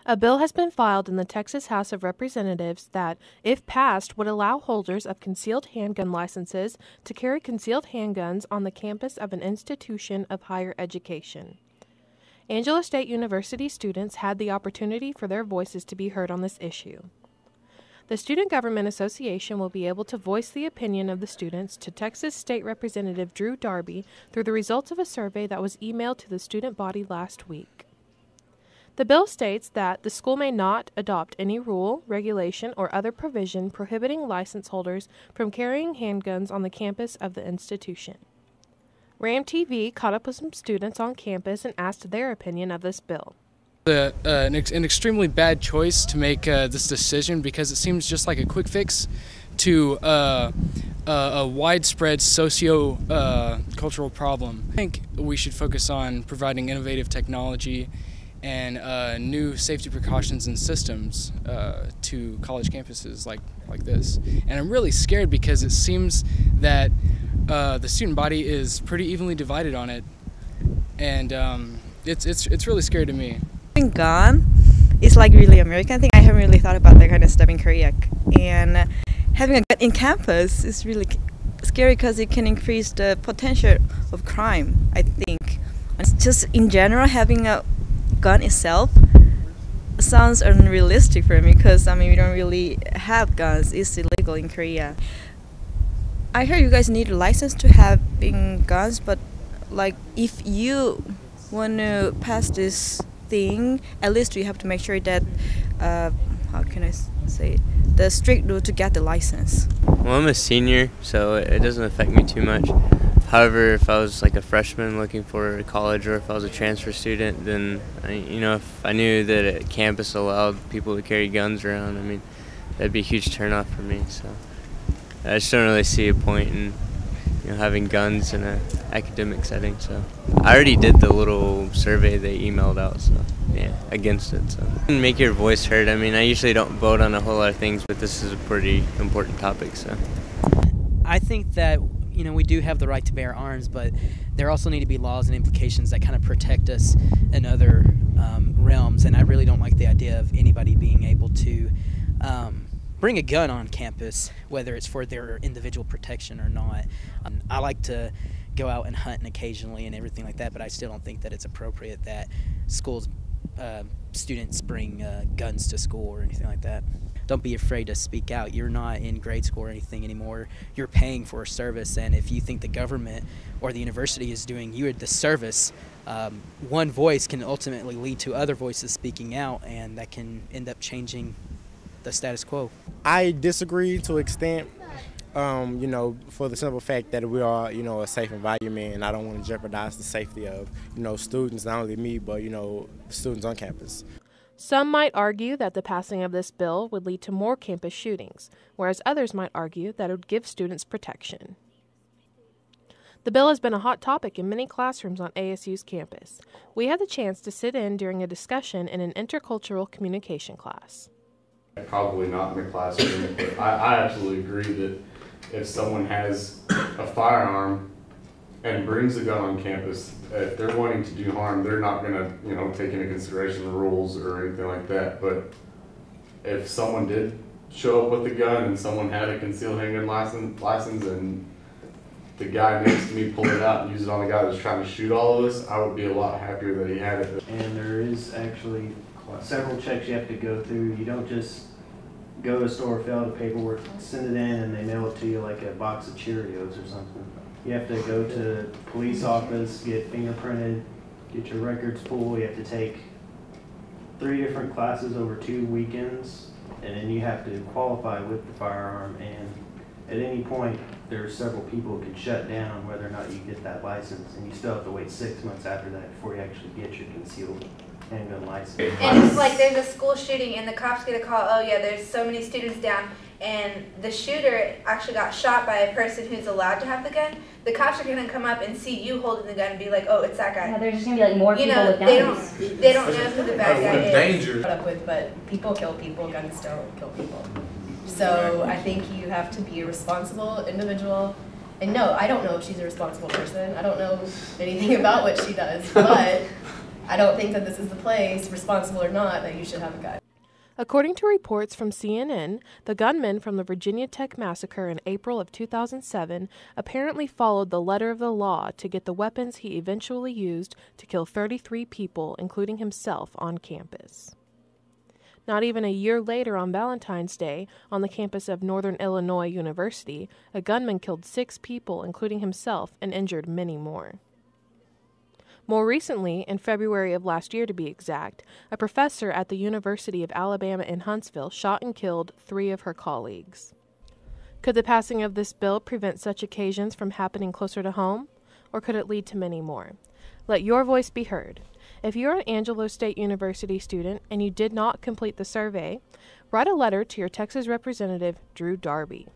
A bill has been filed in the Texas House of Representatives that, if passed, would allow holders of concealed handgun licenses to carry concealed handguns on the campus of an institution of higher education. Angela State University students had the opportunity for their voices to be heard on this issue. The Student Government Association will be able to voice the opinion of the students to Texas State Representative Drew Darby through the results of a survey that was emailed to the student body last week. The bill states that the school may not adopt any rule, regulation, or other provision prohibiting license holders from carrying handguns on the campus of the institution. RAM TV caught up with some students on campus and asked their opinion of this bill. An extremely bad choice to make this decision because it seems just like a quick fix to a widespread socio-cultural problem. I think we should focus on providing innovative technology and new safety precautions and systems to college campuses like this. And I'm really scared because it seems that the student body is pretty evenly divided on it, and it's really scary to me. Gun is like really American thing. I haven't really thought about that kind of stuff in Korea, and having a gun in campus is really scary because it can increase the potential of crime, I think. And just in general, having a gun itself sounds unrealistic for me because we don't really have guns. It's illegal in Korea. I heard you guys need a license to having guns, but like if you want to pass this thing, at least you have to make sure that how can I say it? The strict rule to get the license. Well, I'm a senior, so it doesn't affect me too much. However, if I was like a freshman looking for college, or if I was a transfer student, then if I knew that a campus allowed people to carry guns around, that'd be a huge turnoff for me. So I just don't really see a point in having guns in an academic setting. So I already did the little survey they emailed out, so yeah, against it. So make your voice heard. I usually don't vote on a whole lot of things, but this is a pretty important topic. So I think that we do have the right to bear arms, but there also need to be laws and implications that kind of protect us in other realms. And I really don't like the idea of anybody being able to bring a gun on campus, whether it's for their individual protection or not. I like to go out and hunt occasionally and everything like that, but I still don't think that it's appropriate that schools, students bring guns to school or anything like that. Don't be afraid to speak out. You're not in grade school or anything anymore. You're paying for a service, and if you think the government or the university is doing you a disservice, one voice can ultimately lead to other voices speaking out, and that can end up changing the status quo. I disagree to an extent, for the simple fact that we are, a safe environment, and I don't want to jeopardize the safety of, students, not only me, but, students on campus. Some might argue that the passing of this bill would lead to more campus shootings, whereas others might argue that it would give students protection. The bill has been a hot topic in many classrooms on ASU's campus. We had the chance to sit in during a discussion in an intercultural communication class. Probably not in the classroom, but I absolutely agree that if someone has a firearm and brings a gun on campus, if they're wanting to do harm, they're not going to, take into consideration the rules or anything like that. But if someone did show up with a gun and someone had a concealed handgun license and the guy next to me pulled it out and used it on the guy that was trying to shoot all of us, I would be a lot happier that he had it. And there is actually several checks you have to go through. You don't just go to a store, fill out the paperwork, send it in, and they mail it to you like a box of Cheerios or something. You have to go to the police office, get fingerprinted, get your records pulled. You have to take 3 different classes over 2 weekends, and then you have to qualify with the firearm. And at any point, there are several people who can shut down whether or not you get that license, and you still have to wait 6 months after that before you actually get your concealed handgun license. And it's like there's a school shooting and the cops get a call, oh yeah, there's so many students down, and the shooter actually got shot by a person who's allowed to have the gun. The cops are going to come up and see you holding the gun and be like, oh, it's that guy. Yeah, there's just going to be like more people with guns. They don't know who the bad guy is. Danger. Put up with, but people kill people, guns don't kill people. So I think you have to be a responsible individual. And no, I don't know if she's a responsible person. I don't know anything about what she does, but I don't think that this is the place, responsible or not, that you should have a gun. According to reports from CNN, the gunman from the Virginia Tech massacre in April of 2007 apparently followed the letter of the law to get the weapons he eventually used to kill 33 people, including himself, on campus. Not even a year later, on Valentine's Day, on the campus of Northern Illinois University, a gunman killed 6 people, including himself, and injured many more. More recently, in February of last year to be exact, a professor at the University of Alabama in Huntsville shot and killed 3 of her colleagues. Could the passing of this bill prevent such occasions from happening closer to home, or could it lead to many more? Let your voice be heard. If you're an Angelo State University student and you did not complete the survey, write a letter to your Texas representative, Drew Darby.